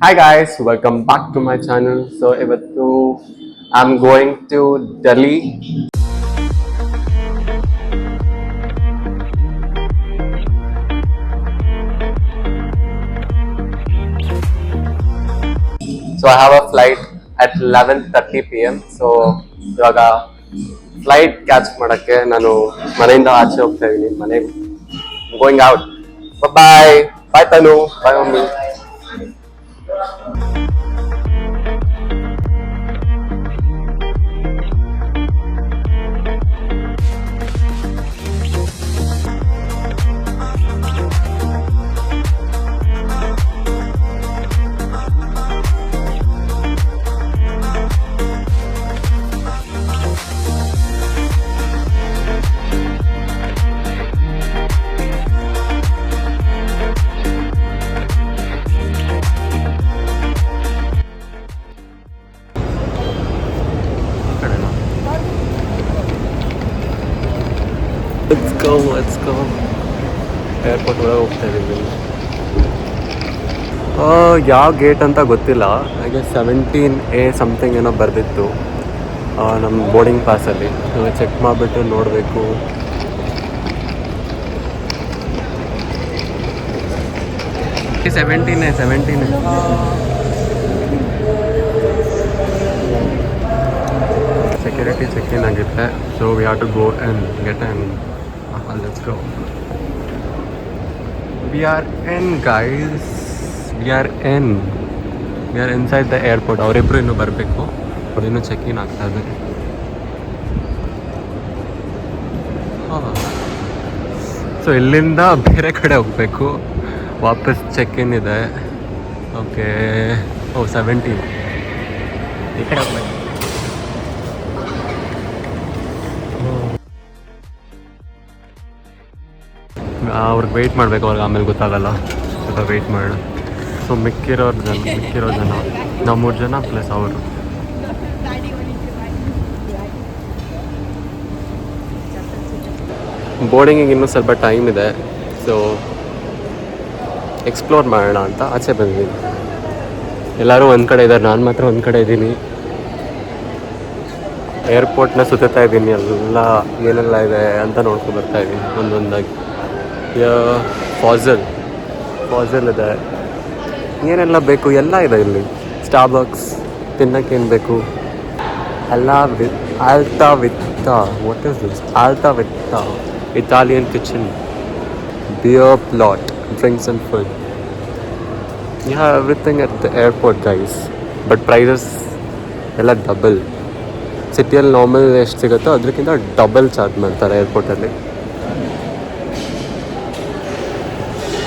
Hi guys, welcome back to my channel. So ivattu I'm going to Delhi. So I have a flight at 11:30 p.m. So ಇವಾಗ flight catch ಮಾಡಕ್ಕೆ ನಾನು ಮನೆಯಿಂದ ಆಚೆ ಹೋಗ್ತಾ ಇದ್ದೀನಿ ಮನೆಗೆ going out. Bye bye Tanu bye mummy. Let's go airport ಒಳಗೆ ಹೋಗ್ತಾ ಇದ್ದೀವಿ. ಯಾವ ಗೇಟ್ ಅಂತ ಗೊತ್ತಿಲ್ಲ. ಹಾಗೆ 17A ಸಮಥಿಂಗ್ ಏನೋ ಬರೆದಿತ್ತು ನಮ್ಮ ಬೋರ್ಡಿಂಗ್ ಪಾಸಲ್ಲಿ. ಚೆಕ್ ಮಾಡಿಬಿಟ್ಟು ನೋಡಬೇಕು. ಸೆವೆಂಟೀನ್ ಸೆಕ್ಯೂರಿಟಿ ಚೆಕ್ ಇನ್ ಆಗುತ್ತೆ. So we have to go and get and let's go. We are in guys, we are inside the airport. ಅವರಿಬ್ಬರು ಇನ್ನೂ ಬರಬೇಕು, ಅವ್ರಿನ್ನೂ ಚೆಕ್ ಇನ್ ಆಗ್ತಾ ಇದ್ದಾರೆ. ಸೊ ಇಲ್ಲಿಂದ ಬೇರೆ ಕಡೆ ಹೋಗಬೇಕು, ವಾಪಸ್ ಚೆಕ್ ಇನ್ ಇದೆ. ಓಕೆ, 17 ಈ ಕಡೆ ಹೋಗ್ಬೇಕು. ಅವ್ರಿಗೆ ವೆಯ್ಟ್ ಮಾಡಬೇಕು, ಅವ್ರಿಗೆ ಆಮೇಲೆ ಗೊತ್ತಾಗಲ್ಲ. ಸ್ವಲ್ಪ ವೆಯ್ಟ್ ಮಾಡೋಣ. ಸೊ ಮಿಕ್ಕಿರೋ ಜನ ನಾವು 3 ಜನ ಪ್ಲಸ್ ಅವರು. ಬೋರ್ಡಿಂಗಿಗೆ ಇನ್ನೂ ಸ್ವಲ್ಪ ಟೈಮ್ ಇದೆ. ಸೊ ಎಕ್ಸ್ಪ್ಲೋರ್ ಮಾಡೋಣ ಅಂತ ಆಚೆ ಬಂದಿದ್ದೀನಿ. ಎಲ್ಲರೂ ಒಂದು ಕಡೆ ಇದ್ದಾರೆ, ನಾನು ಮಾತ್ರ ಒಂದು ಕಡೆ ಇದ್ದೀನಿ. ಏರ್ಪೋರ್ಟ್ನ ಸುತ್ತಾ ಇದ್ದೀನಿ, ಎಲ್ಲ ಏನೆಲ್ಲ ಇದೆ ಅಂತ ನೋಡ್ಕೊಂಡು ಬರ್ತಾ ಇದ್ದೀನಿ ಒಂದೊಂದಾಗಿ. ಫಾಜಲ್ ಇದೆ, ಏನೆಲ್ಲ ಬೇಕು ಎಲ್ಲ ಇದೆ ಇಲ್ಲಿ. ಸ್ಟಾರ್ಬಕ್ಸ್ ತಿನ್ನೋಕ್ಕೇನು ಬೇಕು ಎಲ್ಲ ಆಲ್ತಾ ವಿತ್ತಾ. What is this? ಆಲ್ತಾ ವಿತ್ತಾ Italian kitchen, beer plot, drinks and food. You have everything at the airport guys. But prices ಎಲ್ಲ ಡಬಲ್. ಸಿಟಿಯಲ್ಲಿ ನಾರ್ಮಲ್ ಎಷ್ಟು ಸಿಗುತ್ತೋ ಅದಕ್ಕಿಂತ ಡಬಲ್ ಚಾರ್ಜ್ ಮಾಡ್ತಾರೆ ಏರ್ಪೋರ್ಟಲ್ಲಿ.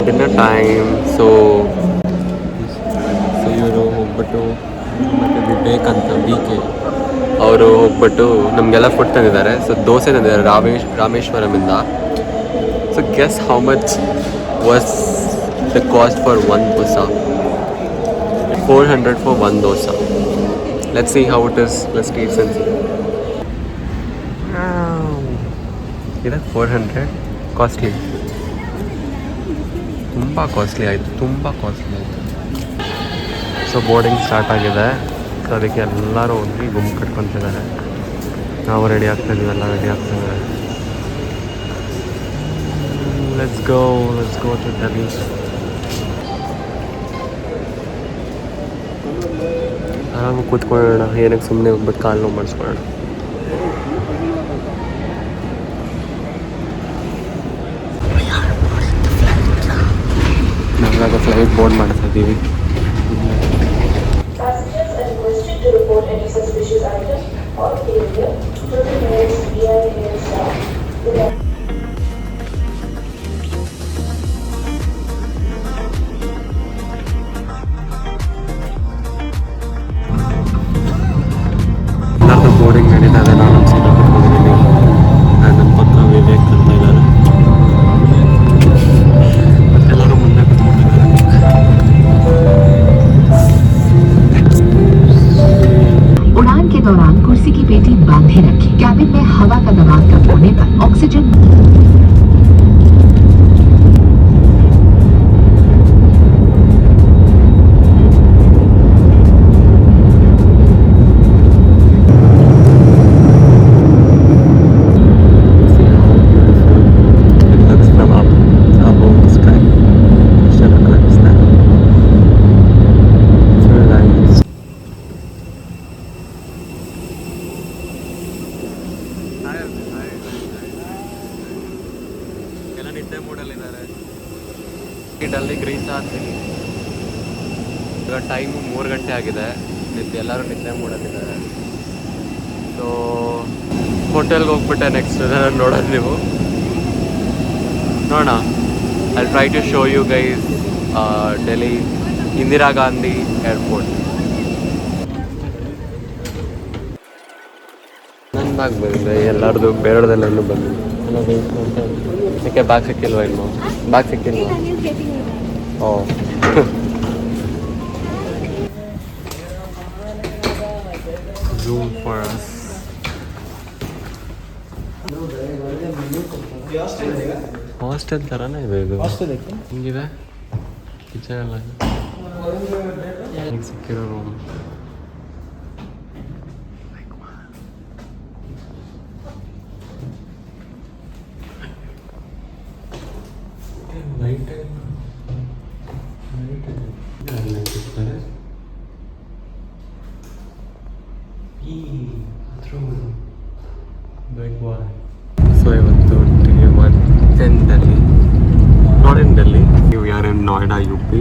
Dinner time. ಸೊ ಇವರು ಹೋಗ್ಬಿಟ್ಟು ಮತ್ತು ವಿವೇಕ್ ಬಿ ಕೆ ಅವರು ಹೋಗ್ಬಿಟ್ಟು ನಮಗೆಲ್ಲ ಫುಡ್ ತಂದಿದ್ದಾರೆ. ಸೊ ದೋಸೆ ತಂದಿದ್ದಾರೆ ರಾಮೇಶ್ವರಮಿಂದ. So guess how much was the cost for one dosa? 400 for one dosa. Let's see how it is. Let's taste and see. ಇದು 400 ಕಾಸ್ಟ್ಲಿ, ತುಂಬ ಕಾಸ್ಟ್ಲಿ ಆಯಿತು. ಸೊ ಬೋರ್ಡಿಂಗ್ ಸ್ಟಾರ್ಟ್ ಆಗಿದೆ. ಸೊ ಅದಕ್ಕೆ ಎಲ್ಲರೂ ಹೋಗಿ ಗುಂಪು ಕಟ್ಕೊತಿದ್ದಾರೆ. ನಾವು ರೆಡಿ ಆಗ್ತಾಯಿದ್ದೀವಿ, ಎಲ್ಲ ರೆಡಿ ಆಗ್ತಾಯಿದ್ದಾರೆ. Let's go to Delhi. ಆರಾಮಾಗಿ ಕೂತ್ಕೊಳ್ಳೋಣ, ಏನಕ್ಕೆ ಸುಮ್ಮನೆ ಹೋಗ್ಬಿಟ್ಟು ಕಾಲು ನೋವು ಮಾಡಿಸ್ಕೊಳ್ಳೋಣ. ನಾವಾಗ ಫ್ಲೈಟ್ ಬೋರ್ಡ್ ಮಾಡ್ತಾ ಇದ್ದೀವಿ. ಎಲ್ಲರದ್ದು ಬೋರ್ಡಿಂಗ್ ನಡೀತಾ ಇದೆ. ನಾನು ನಮ್ಮ ಸೀಟಲ್ಲಿ ಕೂತ್ಕೊಂಡಿದ್ದೀನಿ. ನನ್ನ ಪಕ್ಕ ವಿವೇಕ್ ಅಂತ ಇದ್ದಾರೆ. ಎಲ್ಲರೂ ಮುಂದೆ ಕೂತ್ಕೊಂಡಿದ್ದಾರೆ. उड़ान के दौरान कुर्सी की पेटी बांधे रखें। कैबिन में हवा का दबाव कम होने पर ऑक्सीजन ಇವಾಗ ಟೈಮು 3 ಗಂಟೆ ಆಗಿದೆ. ಎಲ್ಲರೂ ನಿದ್ದೆ ಮಾಡೋದಿದ್ದಾರೆ. ಸೊ ಹೋಟೆಲ್ಗೆ ಹೋಗ್ಬಿಟ್ಟೆ ನೆಕ್ಸ್ಟ್ ನೋಡೋದು ನೀವು. ನೋಡೋಣ. I try to show you guys Delhi Indira Gandhi airport. ನನ್ನ ಬ್ಯಾಗ್ ಬಂದಿದೆ, ಎಲ್ಲರದು ಬೇರೆದೆಲ್ಲೂ ಬಂದಿದೆ. ಯಾಕೆ ಬ್ಯಾಗ್ ಸಿಕ್ಕಿಲ್ವ ಇನ್ನು? ಬ್ಯಾಗ್ ಸಿಕ್ಕಿಲ್ವ? Oh Zoom for us. Hostel ಥರನೇ ಇದೆ ಇದು. ಹಿಂಗಿದೆ ಕಿಚನ್ ಎಲ್ಲ ಸಿಕ್ಕಿರೋ ರೂಮ್. ಲೈಟ್ ಸೊ ಇವತ್ತು Delhi, not in Delhi, we are in Noida UP.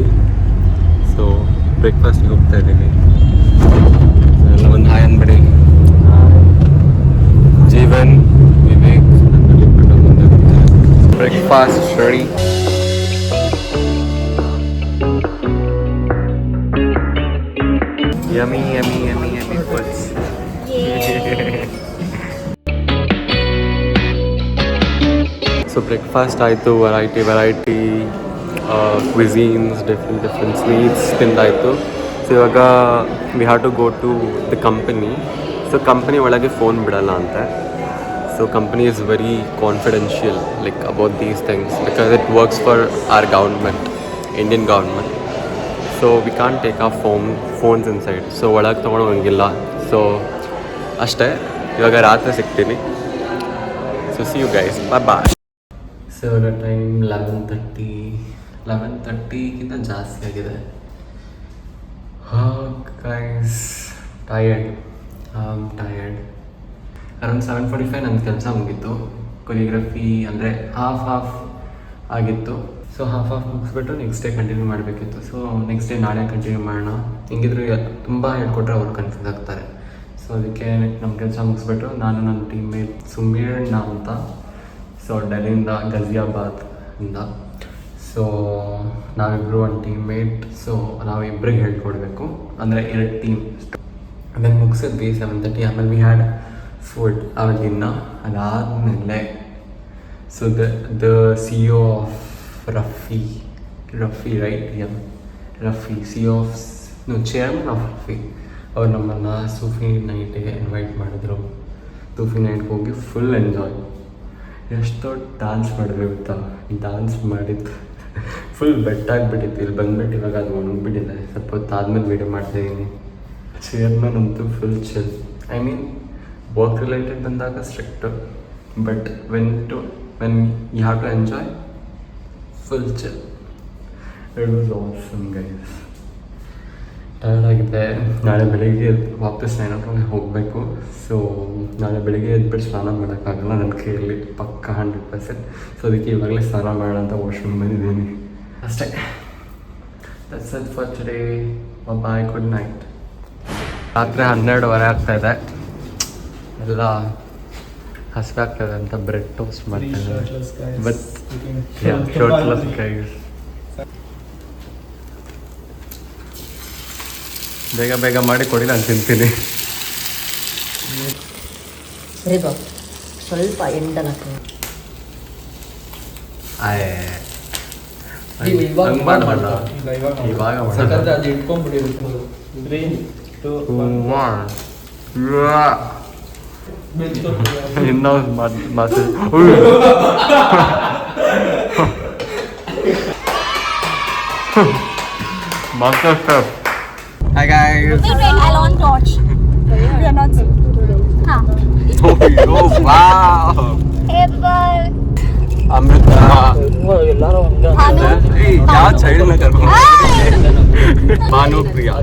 So ಬ್ರೇಕ್ಫಾಸ್ಟ್ಗೆ ಹೋಗ್ತಾ ಇದ್ದೀನಿ. ಎಲ್ಲ ಒಂದು ಹಾಯ್ ಅಂದ್ಬಿಡಿ. Jeevan, Vivek breakfast ready. Yummy yummy yummy yummy foods. So breakfast ಆಯಿತು, ವೆರೈಟಿ ಕ್ವಿಝೀನ್ಸ್, ಡಿಫ್ರೆಂಟ್ ಸ್ವೀಟ್ಸ್ ತಿಂದಾಯಿತು. ಸೊ ಇವಾಗ we have to go to the company. So company ಒಳಗೆ ಫೋನ್ ಬಿಡಲ್ಲ ಅಂತೆ. So company is very confidential like about these things because it works for our government, Indian government. So we can't take a phones inside. So ಒಳಗೆ ತೊಗೊಳೋಂಗಿಲ್ಲ. So ಅಷ್ಟೇ. ಇವಾಗ ರಾತ್ರಿ ಸಿಗ್ತೀನಿ. So see you guys, bye. So ಇವಾಗ time 11:30ಗಿಂತ ಜಾಸ್ತಿ ಆಗಿದೆ. ಗೈಸ್ ಟಯರ್ಡ್ ಅರೌಂಡ್ 7:45 ನನ್ನ ಕೆಲಸ ಮುಗೀತು. ಕೊರಿಯೋಗ್ರಫಿ ಅಂದರೆ ಹಾಫ್ ಆಗಿತ್ತು. ಸೊ ಹಾಫ್ ಮುಗಿಸ್ಬಿಟ್ಟು ನೆಕ್ಸ್ಟ್ ಡೇ ಕಂಟಿನ್ಯೂ ಮಾಡಬೇಕಿತ್ತು. ಸೊ ನೆಕ್ಸ್ಟ್ ಡೇ ನಾಳೆ ಕಂಟಿನ್ಯೂ ಮಾಡೋಣ. ಹಿಂಗಿದ್ರು ತುಂಬ ಹೇಳ್ಕೊಟ್ರೆ ಅವ್ರು ಕನ್ಫ್ಯೂಸ್ ಆಗ್ತಾರೆ. ಸೊ ಅದಕ್ಕೆ ನಮ್ಮ ಕೆಲಸ ಮುಗಿಸ್ಬಿಟ್ಟು ನಾನು ನನ್ನ ಟೀಮ್ಮೇಟ್ ಸುಮೀರ್ಣ ಅಂತ, ಸೊ ಡೆಲ್ಲಿಯಿಂದ ಗಜಿಯಾಬಾದಿಂದ. ಸೊ ನಾವಿಬ್ಬರು ಒಂದು ಟೀಮ್ಮೇಟ್. ಸೊ ನಾವಿಬ್ಬರಿಗೆ ಹೇಳ್ಕೊಡ್ಬೇಕು, ಅಂದರೆ 2 ಟೀಮ್. ಅದನ್ನು ಮುಗಿಸಿದ್ವಿ 7:30. ಆಮೇಲೆ ವಿ ಹ್ಯಾಡ್ ಫುಡ್ ಆವಾಗಿನ್ನ. ಅದಾದಮೇಲೆ so the CEO of Rafi right Rafi CEO of chairman of Rafi ಅವ್ರು ನಮ್ಮನ್ನು ಸೂಫಿ ನೈಟಿಗೆ ಇನ್ವೈಟ್ ಮಾಡಿದ್ರು. ಸೂಫಿ ನೈಟ್ಗೆ ಹೋಗಿ ಫುಲ್ ಎಂಜಾಯ್. ಎಷ್ಟೋ ಡ್ಯಾನ್ಸ್ ಮಾಡಿದ್ವಿ ಗೊತ್ತಾ. ಡ್ಯಾನ್ಸ್ ಮಾಡಿದ್ದು ಫುಲ್ ಬೆಟ್ಟಾಗಿಬಿಟ್ಟಿತ್ತು. ಇಲ್ಲಿ ಬಂದ್ಬಿಟ್ಟು ಇವಾಗ ಅದು ಒಣಗಿಬಿಟ್ಟಿದೆ. ಸ್ವಲ್ಪ ಹೊತ್ತಾದ್ಮೇಲೆ ವೀಡಿಯೋ ಮಾಡ್ತಾಯಿದ್ದೀನಿ. ಚೇರ್ಮನ್ ಅಂತೂ full chill. I mean work related ಬಂದಾಗ strict, but when you have to enjoy full chill. It was awesome guys. Tired ಆಗಿದೆ. ನಾಳೆ ಬೆಳಿಗ್ಗೆ ವಾಪಸ್ 9 o'clock ಹೋಗಬೇಕು. ಸೊ ನಾಳೆ ಬೆಳಿಗ್ಗೆ ಎದ್ಬಿಟ್ಟು ಸ್ನಾನ ಮಾಡೋಕ್ಕಾಗಲ್ಲ ನನ್ನ ಕೈಯಲ್ಲಿ, ಪಕ್ಕ 100%. ಸೊ ಅದಕ್ಕೆ ಇವಾಗಲೇ ಸ್ನಾನ ಮಾಡೋಣ ಅಂತ ವಾಶ್ರೂಮ್ ಬಂದಿದ್ದೀನಿ ಅಷ್ಟೇ. That's it for today. Bye, good night. ರಾತ್ರಿ 12:15 ಆಗ್ತಾಯಿದೆ. ಎಲ್ಲ ಹಸಿವೆ ಆಗ್ತಾಯಿದೆ ಅಂತ ಬ್ರೆಡ್ ಟೋಸ್ಟ್ ಮಾಡ್ತಾಯಿದ್ದಾರೆ. But shirtless guys. ಬೇಗ ಮಾಡಿ ಕೊಡಿ, ನಾನು ತಿಂತೀನಿ. ಸರಿ ಬಾಬು, ಸ್ವಲ್ಪ ಎಂಡಲ್ಲ ಇವಾಗ ಅದು ಇಟ್ಕೊಂಡ್ಬಿಟ್ಟಿರುತ್ತೆ. 3, 2, 1 ಇನ್ನೊಂದು ಮಾತು. Master step. Hi guys. I'll on torch. We are not sick. Ha. Oh wow. Apple. Amrita. ಎಲ್ಲರೂ Hanu. Hey, ಯಾವ ಚೈಲ್ಡ್ನ ಕರ್ಕೊಂಡು ಭಾನು Priya.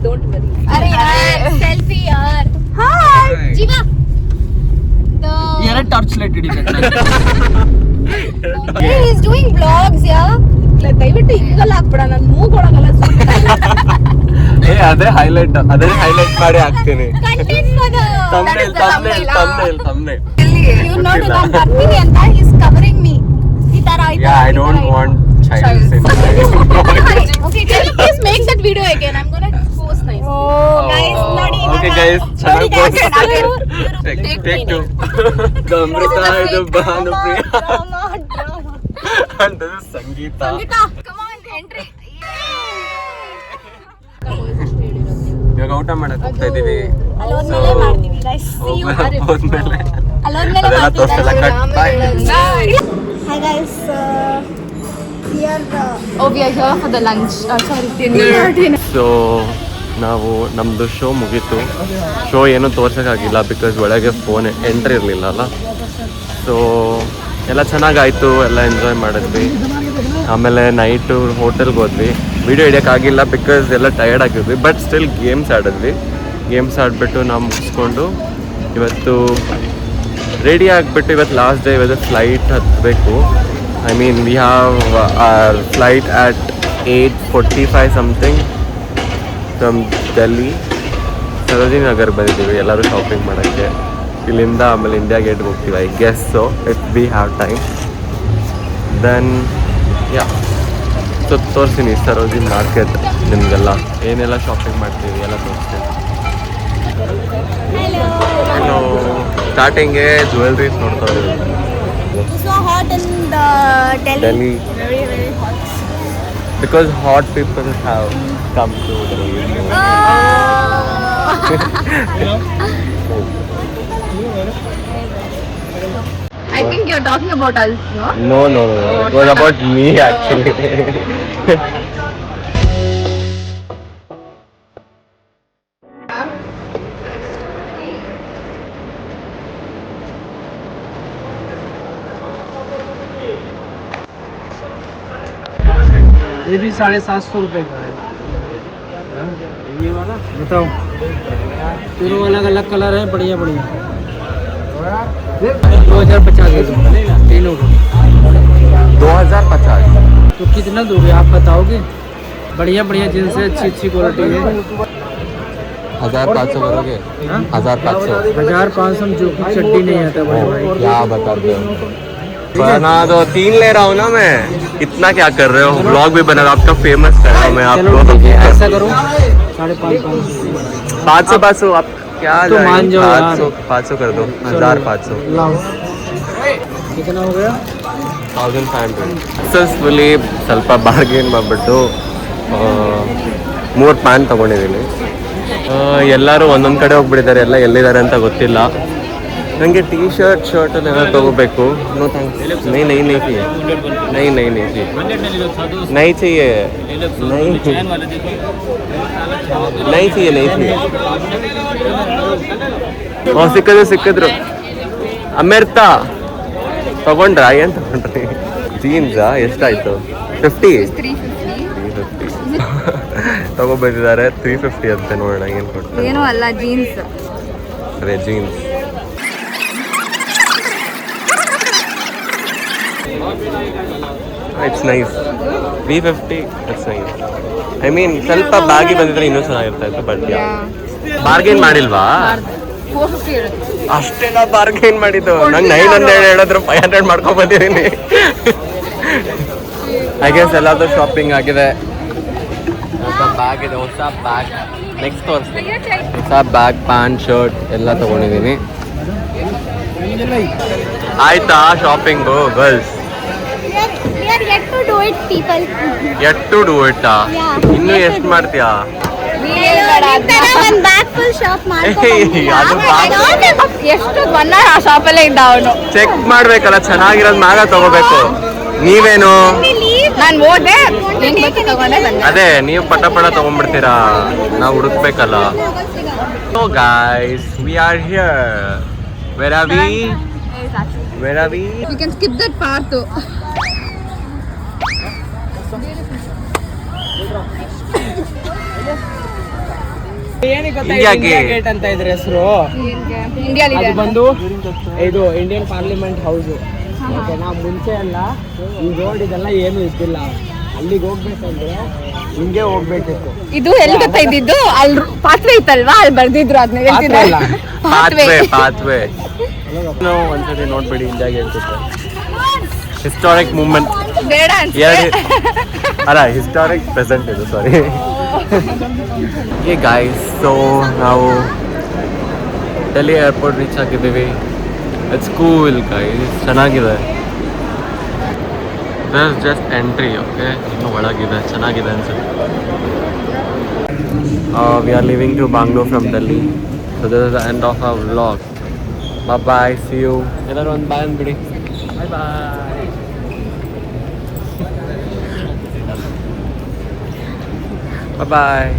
Don't worry. Arey yaar, selfie yaar. Hi. Jiva. The. ಎರಡು ಟಾರ್ಚ್ ಲೈಟ್ ಹಿಡಿಬೇಕು. He is doing vlogs, yeah. ದಯವಿಟ್ಟು ಹಿಂಗಲ್ಲ ಹಾಕ್ಬಿಡ, ನನ್ನ ಮೂಗ್ ಒಳಗಲ್ಲ ಸುತ್ತ. ಅದೇ ಹೈಲೈಟ್ ಮಾಡಿ ಹಾಕ್ತೀನಿ Content for the- that is the thumbnail. thumbnail. You know that I'm ಬರ್ತೀನಿ ಅಂತ he's covering me. ಈ ತರ ಆಯ್ತು. Yeah, I don't want child sin. Okay, can you please make that video again? I'm gonna post nice. Oh, guys, ನೋಡಿ Okay guys, ಚೆನ್ನಾಗಿ post. Take two. ಅಮೃತ ಇದು Bhanupriya and this is Sangeetha. Come on, entry. ಇವಾಗ ಊಟ ಮಾಡಕ್ ಹೋಗ್ತಾ ಇದೀವಿ. ಅಲ್ಲೋದ್ಮೇಲೆ ಮಾಡ್ತೀವಿ guys. See you. ಹೋದ್ಮೇಲೆ ಅಲ್ಲೋದ್ಮೇಲೆ ಅದೆಲ್ಲ ಮಾಡ್ತೀವಿ. ತೋರ್ಸಲ್ಲ cut bye. Hi guys, we are here for the lunch. Sorry, dinner. So ನಾವು ನಮ್ಮದು ಶೋ ಮುಗೀತು. ಶೋ ಏನೂ ತೋರ್ಸೋಕ್ಕಾಗಿಲ್ಲ ಬಿಕಾಸ್ ಒಳಗೆ ಫೋನ್ ಎಂಟ್ರಿ ಇರಲಿಲ್ಲ ಅಲ್ಲ. ಸೊ ಎಲ್ಲ ಚೆನ್ನಾಗಾಯಿತು, ಎಲ್ಲ ಎಂಜಾಯ್ ಮಾಡಿದ್ವಿ. ಆಮೇಲೆ ನೈಟು ಹೋಟೆಲ್ಗೆ ಹೋದ್ವಿ. ವಿಡಿಯೋ ಹಿಡಿಯೋಕ್ಕಾಗಿಲ್ಲ ಬಿಕಾಸ್ ಎಲ್ಲ ಟಯರ್ಡ್ ಆಗಿದ್ವಿ. ಬಟ್ ಸ್ಟಿಲ್ ಗೇಮ್ಸ್ ಆಡಿದ್ವಿ. ಗೇಮ್ಸ್ ಆಡಿಬಿಟ್ಟು ನಾವು ಮುಗಿಸ್ಕೊಂಡು ಇವತ್ತು ರೆಡಿ ಆಗಿಬಿಟ್ಟು ಇವತ್ತು ಲಾಸ್ಟ್ ಡೇ. ಇವತ್ತು ಫ್ಲೈಟ್ ಹತ್ತಬೇಕು. I mean we have our flight at 8:45 something from Delhi. Sarojini Nagar ಬಂದಿದ್ದೀವಿ ಎಲ್ಲರೂ ಶಾಪಿಂಗ್ ಮಾಡೋಕ್ಕೆ. ಇಲ್ಲಿಂದ ಆಮೇಲೆ ಇಂಡಿಯಾ ಗೇಟ್ಗೆ ಹೋಗ್ತೀವಿ I guess. So if we have time then yeah. So ತೋರಿಸ್ತೀನಿ ಸರೋಜಿನಿ ಮಾರ್ಕೆಟ್ ನಿಮಗೆಲ್ಲ ಏನೆಲ್ಲ ಶಾಪಿಂಗ್ ಮಾಡ್ತೀವಿ ಎಲ್ಲ ತೋರಿಸ್ತೀನಿ. ಹಲೋ. ಸ್ಟಾರ್ಟಿಂಗೆ ಜ್ಯುವೆಲ್ರೀಸ್ ನೋಡ್ತಾ ಇದ್ದೀವಿ. So hot in the Delhi. Very, very hot. Because hot people have come to Delhi. I think you're talking about us, no? No. It was about me actually. ये भी 750 रुपए का है। ये वाला बताओ, तीनों अलग अलग कलर है, बढ़िया 2050 के तीनों को। 2050. तो कितना दोगे आप बताओगे? बढ़िया जींस है, अच्छी क्वालिटी है। 1500 करोगे? 1500. 1500 में जो कुछ चड्डी नहीं आता बड़े भाई। क्या बता दो बना दो. 3 ले रहा हूँ ना मैं. इतना क्या कर रहे हो? ब्लॉग भी बना रहा हूँ, आपका फेमस कर रहा हूँ मैं चलो ठीक है, आपको. ऐसा करो 550। 500 आप क्या तो मान जाओ यार. 500 कर दो. 1500. लाओ, कितना हो गया? 1500. ಸಕ್ಸಸ್ಫುಲಿ ಸ್ವಲ್ಪ ಬಾರ್ಗೇನ್ ಮಾಡಿಬಿಟ್ಟು 3 ಪ್ಯಾನ್ ತೊಗೊಂಡಿದ್ದೀನಿ. ಎಲ್ಲರೂ ಒಂದೊಂದು ಕಡೆ ಹೋಗ್ಬಿಟ್ಟಿದ್ದಾರೆ. ಎಲ್ಲ ಎಲ್ಲಿದ್ದಾರೆ ಅಂತ ಗೊತ್ತಿಲ್ಲ ನನಗೆ. ಟೀ ಶರ್ಟ್ ಎಲ್ಲ ತೊಗೋಬೇಕು. No thanks. ನೈ चाहिए. नहीं चाहिए. ಸಿಕ್ಕಿದ್ರು ಅಮೆರ್ತಾ ತಗೊಂಡ್ರಾ? ಏನು ತಗೊಂಡ್ರಿ? ಜೀನ್ಸಾ? ಎಷ್ಟಾಯ್ತು? 50 ತಗೊಬಂದಿದ್ದಾರೆ. 350 ಅಂತ. ನೋಡೋಣ ಏನು ಕೊಡ್ತಾರೆ. ಏನೂ ಅಲ್ಲ, ಜೀನ್ಸ್. ಅದೇ jeans. It's nice. 350 it's nice. I mean ಸ್ವಲ್ಪ ಬ್ಯಾಗಿ ಬಂದಿದ್ರೆ ಇನ್ನೂ ಚೆನ್ನಾಗಿರ್ತಾ ಇತ್ತು. ಬಟ್ ಬಾರ್ಗೇನ್ ಮಾಡಿಲ್ವಾ? 450 ಇರುತ್ತೆ. ಅಷ್ಟೆಲ್ಲ ಬಾರ್ಗೇನ್ ಮಾಡಿದ್ದು. ನಂಗೆ 900 ಹೇಳಿದ್ರು 500 ಮಾಡ್ಕೊಂಡ್ ಬಂದಿದ್ದೀನಿ. ಐ ಗೆಸ್ ಎಲ್ಲಾದ್ರೂ ಶಾಪಿಂಗ್ ಆಗಿದೆ. ಹೊಸ ಬ್ಯಾಗ್ ಇದೆ, ಹೊಸ ಬ್ಯಾಗ್. ನೆಕ್ಸ್ಟ್ ತೋರಿಸ್ತೀನಿ. ಹೊಸ ಬ್ಯಾಗ್, ಪ್ಯಾಂಟ್, ಶರ್ಟ್ ಎಲ್ಲ ತಗೊಂಡಿದ್ದೀನಿ. ಆಯ್ತಾ shopping girls? We are yet to do it, people. Yet to do ಇಟ್ಟಾ? ಇನ್ನು ಎಷ್ಟು ಮಾಡ್ತೀಯಾ? ಒಂದು ಬ್ಯಾಗ್ ಫುಲ್ ಶಾಪ್ ಅದು ಎಷ್ಟು ಬಣ್ಣ ಆ ಶಾಪಲ್ಲೇ ಇದ್ದ ಅವನು. ಚೆಕ್ ಮಾಡ್ಬೇಕಲ್ಲ, ಚೆನ್ನಾಗಿರೋದ್ ಮ್ಯಾಗ ತಗೋಬೇಕು. ನೀವೇನು? ನಾನು ಹೋದೆ, ತಗೊಂಡೆ ಬಂದೆ. ಅದೇ ನೀವು ಪಟ ತಗೊಂಡ್ಬಿಡ್ತೀರಾ, ನಾವು ಹುಡುಕ್ಬೇಕಲ್ಲ. So guys, we are here. Where are we? We can skip that part too. India gate gate ಅಂತ ಇದ್ರ ಹೆಸರು. ಇಂಡಿಯಾದಲ್ಲಿ ಅದು ಬಂದು ಇದು ಇಂಡಿಯನ್ ಪಾರ್ಲಿಮೆಂಟ್ ಹೌಸ್. ಓಕೆನಾ? ಮುಂಚೆ ಎಲ್ಲ ಈ ರೋಡ್ ಇದೆಲ್ಲ ಏನು ಇದ್ದಿಲ್ಲ. ಅಲ್ಲಿಗೆ ಹೋಗ್ಬೇಕಂದ್ರೆ ಹಿಂಗೆ ಹೋಗ್ಬೇಕಿತ್ತು. ಇದು ಎಲ್ಲಿ ಗೊತ್ತಾ ಇದ್ದಿದ್ದು ಅಲ್ಲಿ ಪಾತ್ವೆ ಇತ್ತಲ್ವಾ ಅಲ್ಲಿ ಬರ್ದಿದ್ರು ಅದನ್ನ ಹೇಳ್ತಿದ್ದಾರೆ ಪಾತ್ವೆ ನಾವು ಒಂದ್ಸತಿ ನೋಡ್ಬೇಡಿ ಇಂಡಿಯಾಗೆ ಹೇಳ್ತಿದ್ದೆ ಹಿಸ್ಟಾರಿಕ್ ಮೂಮೆಂಟ್ ಬೇಡ ಅಲ್ಲ ಹಿಸ್ಟಾರಿಕ್ ಪ್ರೆಸೆಂಟ್ ಇದು ಸಾರಿ ಏ ಗಾಯ್ಸ್ ಸೊ ನಾವು ಡೆಲ್ಲಿ ಏರ್ಪೋರ್ಟ್ ರೀಚ್ ಆಗಿದ್ದೀವಿ ಇಟ್ಸ್ ಕೂಲ್ ಗೈಸ್ ಚೆನ್ನಾಗಿದೆ ದರ್ ಜಸ್ಟ್ ಎಂಟ್ರಿ ಓಕೆ ಇನ್ನೂ ಒಳಗಿದೆ ಚೆನ್ನಾಗಿದೆ ಅನ್ಸುತ್ತೆ we are living to Bangalore from Delhi so this is the end of our vlog bye see you ಎಲ್ಲರೂ ಒಂದು ಬಾಯ್ ಅಂದ್ಬಿಡಿ ಬಾಯ್ ಬಾಯ್